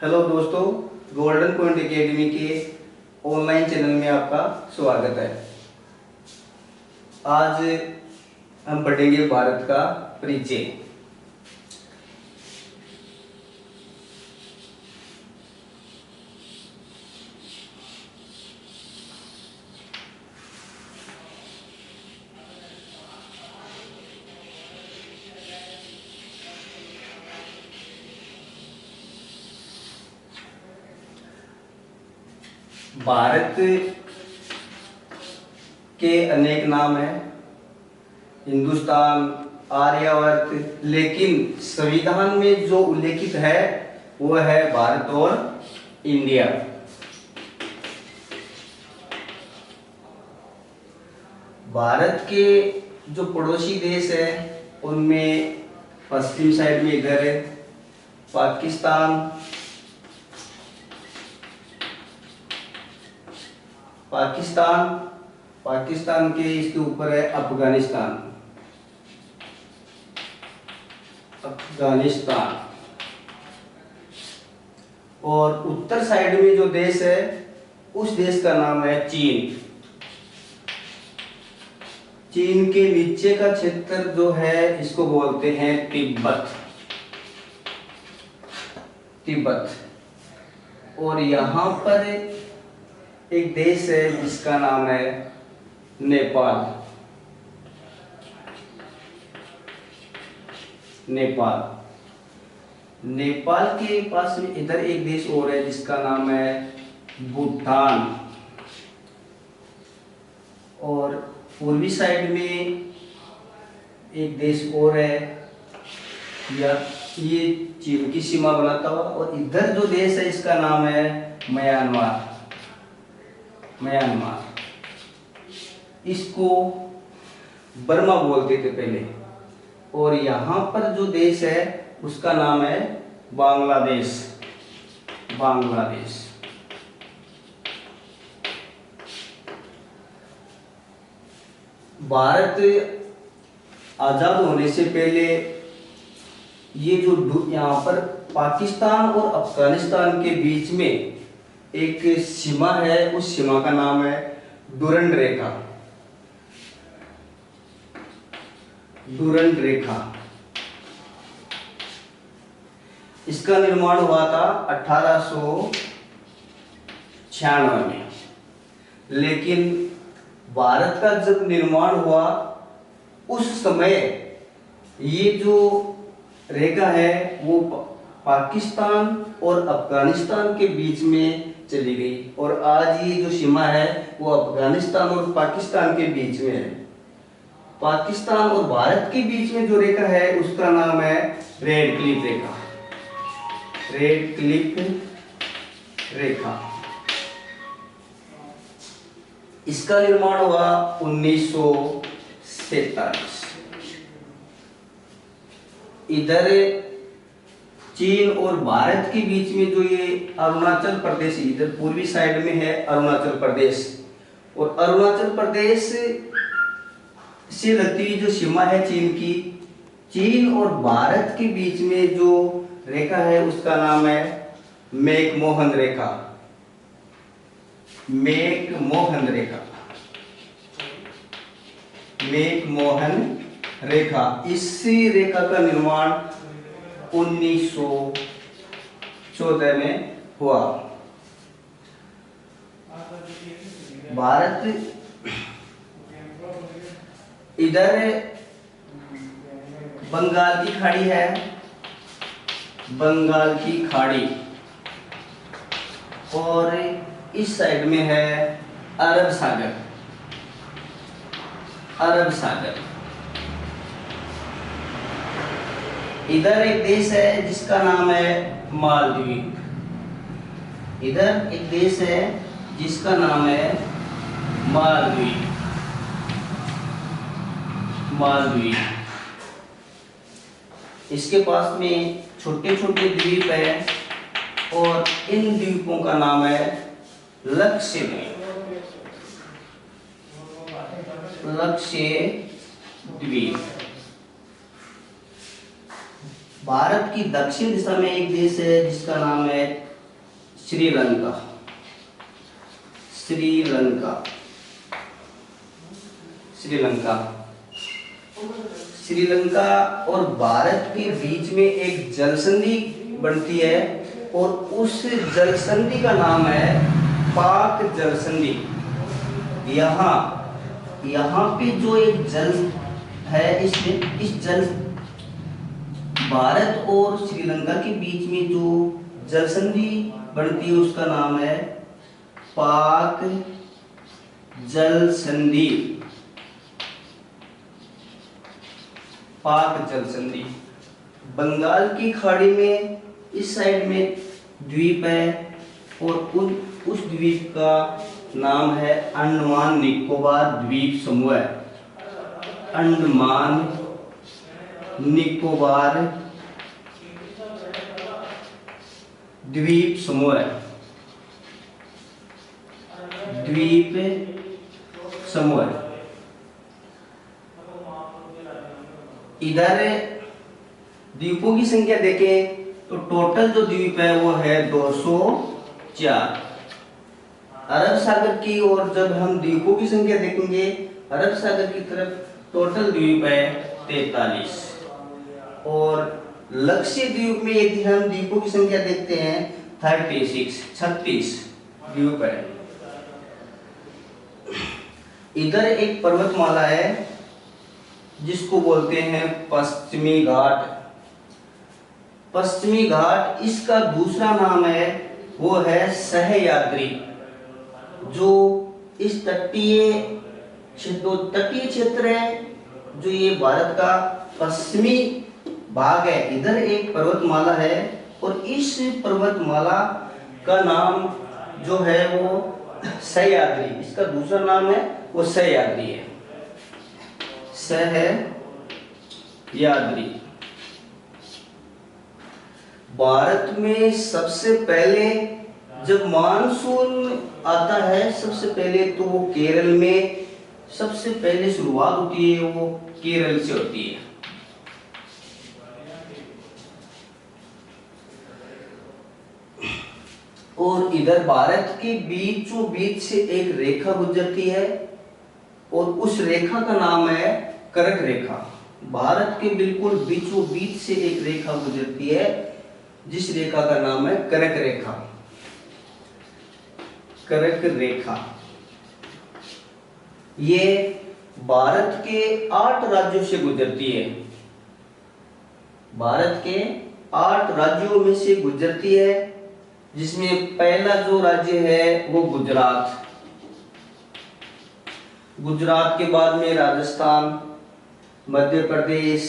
Hello दोस्तों, golden point academy के online channel में आपका स्वागत है। आज हम पढ़ेंगे भारत का परिचय। भारत के अनेक नाम हैं, हिंदुस्तान, आर्यावर्त, लेकिन संविधान में जो उल्लेखित है वो है भारत और इंडिया। भारत के जो पड़ोसी देश है उनमें पश्चिम साइड में इधर है पाकिस्तान, पाकिस्तान के इसके ऊपर है अफगानिस्तान, और उत्तर साइड में जो देश है उस देश का नाम है चीन। चीन के नीचे का क्षेत्र जो है इसको बोलते हैं तिब्बत। और यहाँ पर एक देश है जिसका नाम है नेपाल। नेपाल के पास में इधर एक देश और है जिसका नाम है भूटान। और पूर्वी साइड में एक देश और है, या ये चीन की सीमा बनाता हुआ, और इधर जो देश है इसका नाम है म्यांमार। इसको बर्मा बोलते थे पहले। और यहाँ पर जो देश है उसका नाम है बांग्लादेश। भारत आजाद होने से पहले ये जो यहाँ पर पाकिस्तान और अफगानिस्तान के बीच में एक सीमा है, उस सीमा का नाम है डुरंड रेखा। इसका निर्माण हुआ था 1896 में, लेकिन भारत का जब निर्माण हुआ उस समय ये जो रेखा है वो पाकिस्तान और अफगानिस्तान के बीच में चली गई, और आज ये जो सीमा है वो अफगानिस्तान और पाकिस्तान के बीच में है। पाकिस्तान और भारत के बीच में जो रेखा है उसका नाम है रेड क्लिफ रेखा। इसका निर्माण हुआ 1947। इधर चीन और भारत के बीच में जो ये अरुणाचल प्रदेश, इधर पूर्वी साइड में है अरुणाचल प्रदेश, और अरुणाचल प्रदेश से लगती हुई जो सीमा है चीन और भारत के बीच में जो रेखा है उसका नाम है मैकमोहन रेखा। इसी रेखा का निर्माण 1914 में हुआ। भारत इधर बंगाल की खाड़ी और इस साइड में है अरब सागर। इधर एक देश है जिसका नाम है मालदीव। इसके पास में छोटे छोटे द्वीप है, और इन द्वीपों का नाम है लक्षद्वीप। भारत की दक्षिण दिशा में एक देश है जिसका नाम है श्रीलंका, श्रीलंका, श्रीलंका, श्रीलंका और भारत के बीच में एक जल संधि बनती है और उस जल संधि का नाम है पाक जल संधि। यहाँ पे जो एक जल है, इस जल भारत और श्रीलंका के बीच में जो जल संधि बनती है उसका नाम है पाक जल संधि, पाक जल संधि। बंगाल की खाड़ी में इस साइड में द्वीप है और उस द्वीप का नाम है अंडमान निकोबार द्वीप समूह, अंडमान निकोबार द्वीप समूह, द्वीप समूह। इधर द्वीपों की संख्या देखें तो टोटल जो द्वीप है वो है 204। अरब सागर की ओर जब हम द्वीपों की संख्या देखेंगे, अरब सागर की तरफ टोटल द्वीप है 43 और लक्षद्वीप में यदि हम द्वीपों की संख्या देखते हैं 36 द्वीप है। इधर एक पर्वतमाला है जिसको बोलते हैं पश्चिमी घाट, पश्चिमी घाट। इसका दूसरा नाम है वो है सह्याद्री। जो इस तटीय क्षेत्र है, जो ये भारत का पश्चिमी भाग है, इधर एक पर्वतमाला है और इस पर्वतमाला का नाम जो है वो सह्याद्री, इसका दूसरा नाम है वो सह्याद्री है, सह्याद्री। भारत में सबसे पहले जब मानसून आता है, सबसे पहले तो वो केरल में सबसे पहले शुरुआत होती है, वो केरल से होती है। और इधर भारत के बीचों बीच से एक रेखा गुजरती है और उस रेखा का नाम है कर्क रेखा। भारत के बिल्कुल बीचों बीच से एक रेखा गुजरती है जिस रेखा का नाम है कर्क रेखा, कर्क रेखा। ये भारत के 8 राज्यों से गुजरती है, भारत के 8 राज्यों में से गुजरती है, जिसमें पहला जो राज्य है वो गुजरात, गुजरात के बाद में राजस्थान, मध्य प्रदेश,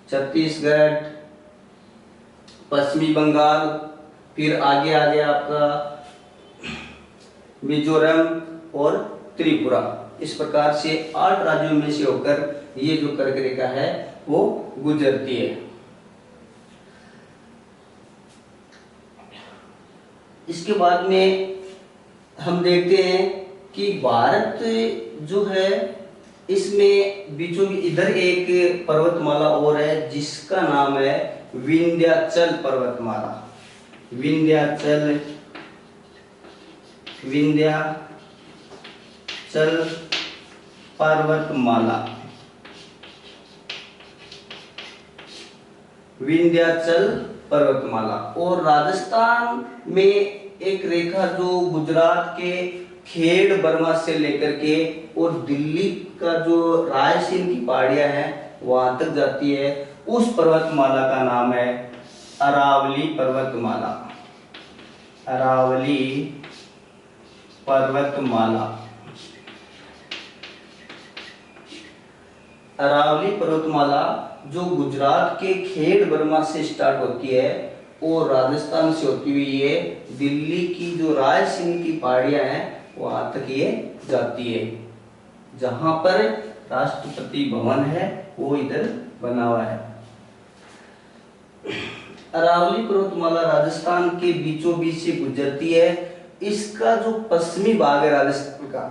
छत्तीसगढ़, पश्चिमी बंगाल, फिर आगे आगे आपका मिजोरम और त्रिपुरा। इस प्रकार से 8 राज्यों में से होकर ये जो कर्क रेखा है वो गुजरती है। इसके बाद में हम देखते हैं कि भारत जो है इसमें बीचों इधर एक पर्वतमाला और है जिसका नाम है विंध्याचल पर्वतमाला, विंध्याचल, विंध्याचल पर्वतमाला, विंध्याचल पर्वतमाला। और राजस्थान में एक रेखा जो गुजरात के खेड़ बर्मा से लेकर के और दिल्ली का जो रायसेन की पहाड़ियां हैं वहां तक जाती है, उस पर्वतमाला का नाम है अरावली पर्वतमाला, अरावली पर्वतमाला। अरावली पर्वतमाला जो गुजरात के खेड़ बर्मा से स्टार्ट होती है और राजस्थान से होती हुई ये दिल्ली की जो रायसेन की पहाड़ियां हैं वहां तक ये जाती है। जहां पर राष्ट्रपति भवन है वो इधर बना हुआ है। अरावली पर्वतमाला राजस्थान के बीचों बीच से गुजरती है। इसका जो पश्चिमी भाग है राजस्थान का,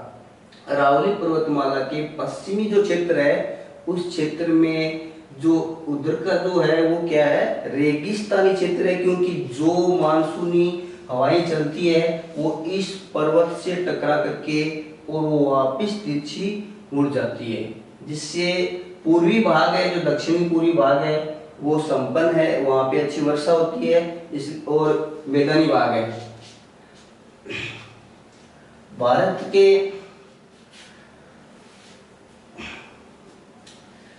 अरावली पर्वतमाला के पश्चिमी जो क्षेत्र है उस क्षेत्र में जो उधर का जो है वो क्या है, रेगिस्तानी क्षेत्र है, क्योंकि जो मानसूनी हवाएं चलती है वो इस पर्वत से टकरा करके और वो वापस तिरछी मुड़ जाती है, जिससे पूर्वी भाग है, जो दक्षिणी पूर्वी भाग है वो संपन्न है, वहां पे अच्छी वर्षा होती है। इस और मैदानी भाग है भारत के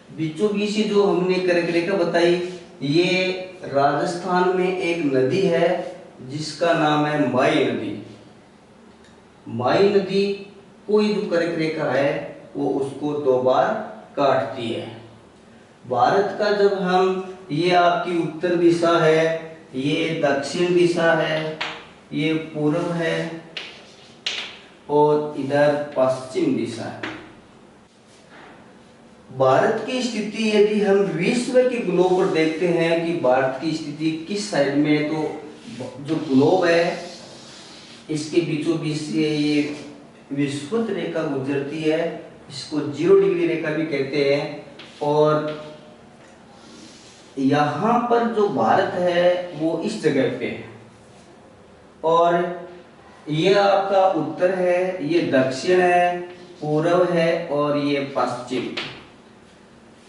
बीचों बीच जो हमने कर्क रेखा बताई, ये राजस्थान में एक नदी है जिसका नाम है माई नदी। माई नदी कोई जो कर्क रेखा है वो उसको 2 बार काटती है। भारत का जब हम, ये आपकी उत्तर दिशा है, ये दक्षिण दिशा है, ये पूर्व है और इधर पश्चिम दिशा है। भारत की स्थिति यदि हम विश्व के ग्लोब पर देखते हैं कि भारत की स्थिति किस साइड में है, तो जो ग्लोब है इसके बीचों बीच से ये विषुवत रेखा गुजरती है, इसको 0 डिग्री रेखा भी कहते हैं। और यहाँ पर जो भारत है वो इस जगह पे है, और ये आपका उत्तर है, ये दक्षिण है, पूर्व है और ये पश्चिम।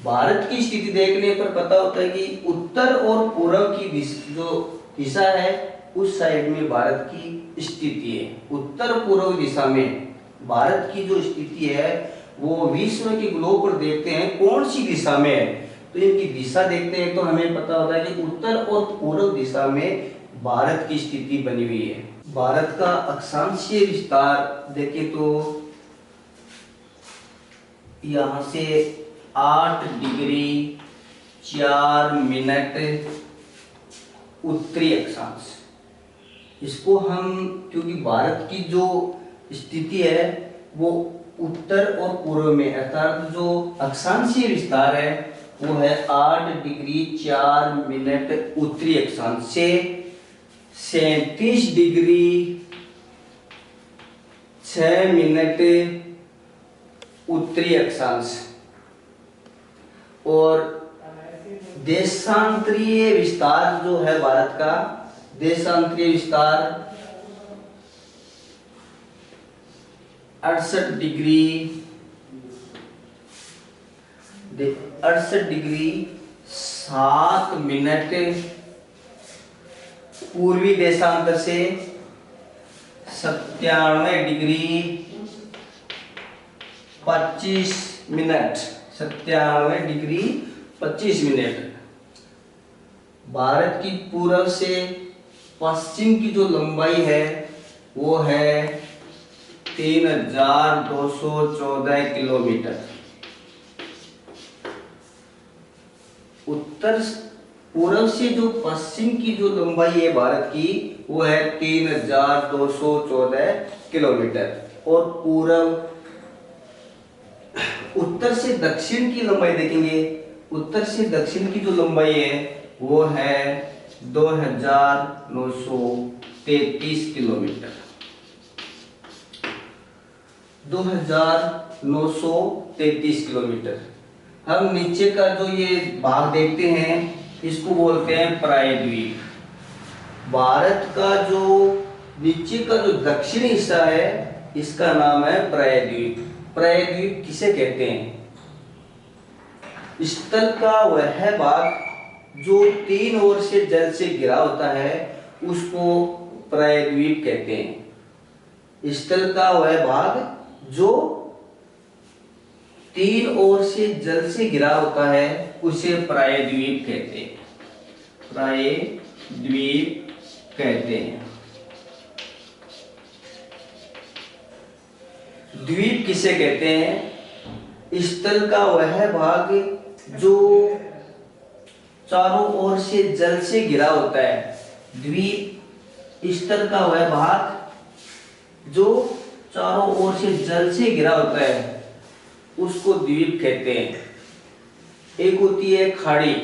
भारत की स्थिति देखने पर पता होता है कि उत्तर और पूर्व की जो दिशा है उस साइड में भारत की स्थिति है। उत्तर पूर्व दिशा में भारत की जो स्थिति है वो विश्व के ग्लोब पर देखते हैं कौन सी दिशा में है, तो इनकी दिशा देखते हैं तो हमें पता होता है कि उत्तर और पूर्व दिशा में भारत की स्थिति बनी हुई है। भारत का अक्षांशीय विस्तार देखें तो यहाँ से 8 डिग्री 4 मिनट उत्तरी अक्षांश। इसको हम, क्योंकि भारत की जो स्थिति है वो उत्तर और पूर्व में, अर्थात जो अक्षांशीय विस्तार है वो है 8 डिग्री 4 मिनट उत्तरी अक्षांश से 37 डिग्री 6 मिनट उत्तरी अक्षांश। और देशांतरीय विस्तार जो है भारत का, देशांतरीय विस्तार 68 डिग्री 7 मिनट पूर्वी देशांतर से 97 degree 25 minute 97 degree 25 minute. Bharat की पूर्व से पश्चिम की जो लंबाई है वो है 3214 किलोमीटर। उत्तर पूर्व से जो पश्चिम की जो लंबाई है भारत की वो है 3214 किलोमीटर। और पूर्व उत्तर से दक्षिण की लंबाई देखेंगे, उत्तर से दक्षिण की जो लंबाई है वो है 2933 किलोमीटर। 2933 किलोमीटर। हम नीचे का जो ये भाग देखते हैं इसको बोलते हैं प्रायद्वीप। भारत का जो नीचे का जो दक्षिणी हिस्सा है इसका नाम है प्रायद्वीप। प्रायद्वीप किसे कहते हैं? स्थल का वह भाग जो 3 ओर से जल से घिरा होता है उसको प्रायद्वीप कहते हैं। स्थल का वह भाग जो 3 ओर से जल से घिरा होता है उसे प्रायद्वीप कहते हैं। प्रायद्वीप कहते हैं। द्वीप किसे कहते हैं? स्थल का वह भाग जो चारों ओर से जल से घिरा होता है। द्वीप स्थल का वह भाग जो चारों ओर से जल से घिरा होता है उसको द्वीप कहते हैं। एक होती है खाड़ी।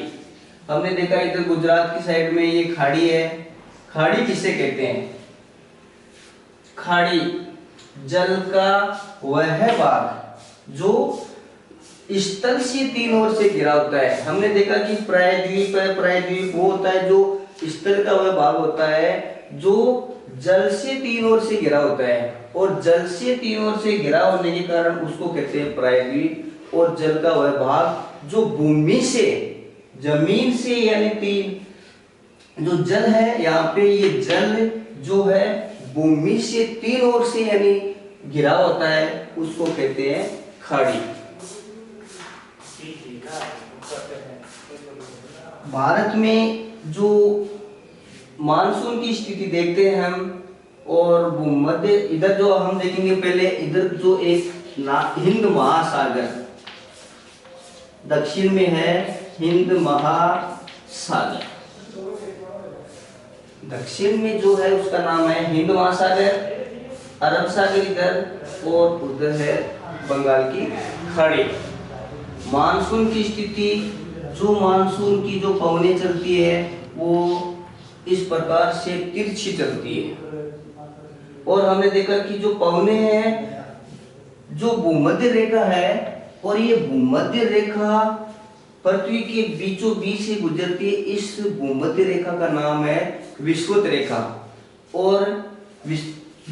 हमने देखा इधर गुजरात की साइड में ये खाड़ी है। खाड़ी किसे कहते हैं? खाड़ी जल का वह भाग जो स्थल से 3 ओर से घिरा होता है। हमने देखा कि प्रायद्वीप है, प्रायद्वीप वो होता है जो स्थल का वह भाग होता है जो जल से तीन ओर से घिरा होता है, और जल से तीन ओर से घिरा होने के कारण उसको कहते हैं प्रायद्वीप। और जल का वह भाग जो भूमि से, जमीन से यानी तीन जो जल है यहाँ पे, ये जल जो है भूमि से तीन ओर से यानी घिरा होता है, उसको कहते हैं खाड़ी। भारत में जो मानसून की स्थिति देखते हैं हम, और भूमध्य, इधर जो हम देखेंगे पहले, इधर जो एक हिंद महासागर दक्षिण में है, हिंद महासागर दक्षिण में जो है उसका नाम है हिंद महासागर, अरब सागर इधर, और उधर है बंगाल की खाड़ी। मानसून की स्थिति, जो मानसून की जो पवनें चलती है वो इस प्रकार से तिरछी चलती है। और हमने देखा कि जो पवनें हैं, जो भूमध्य रेखा है, और ये भूमध्य रेखा पृथ्वी के बीचों बीच से गुजरती है, इस भूमध्य रेखा का नाम है विषुवत रेखा। और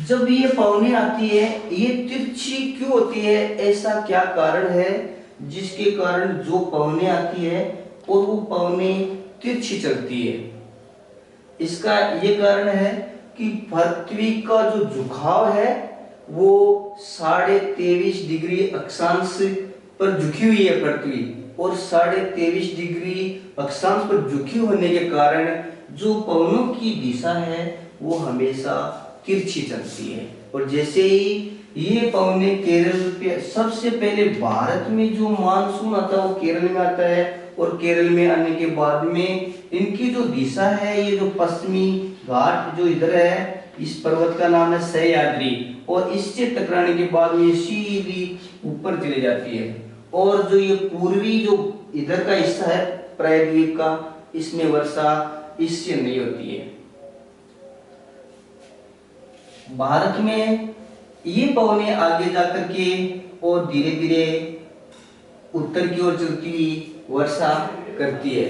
जब ये पवनें आती है, ये तिरछी क्यों होती है, ऐसा क्या कारण है जिसके कारण जो पवनें आती है और वो पवनें तिरछी चलती है? इसका ये कारण है कि पृथ्वी का जो झुकाव है वो 23.5 डिग्री अक्षांश पर झुकी हुई है पृथ्वी, और 23.5 डिग्री अक्षांश पर झुकी होने के कारण जो पवनों की दिशा है वो हमेशा तिरछी चलती है। और जैसे ही ये पवने केरल पे, सबसे पहले भारत में जो मानसून आता है वो केरल में आता है, और केरल में आने के बाद में इनकी जो दिशा है, ये जो पश्चिमी घाट जो इधर है, इस पर्वत का नाम है सह्याद्री, और इससे टकराने के बाद में सीधी ऊपर चली जाती है। और जो ये पूर्वी जो इधर का हिस्सा है प्रायद्वीप का, इसमें वर्षा इससे नहीं होती है। भारत में ये पवनें आगे जाकर के और धीरे धीरे उत्तर की ओर चलती हुई वर्षा करती है।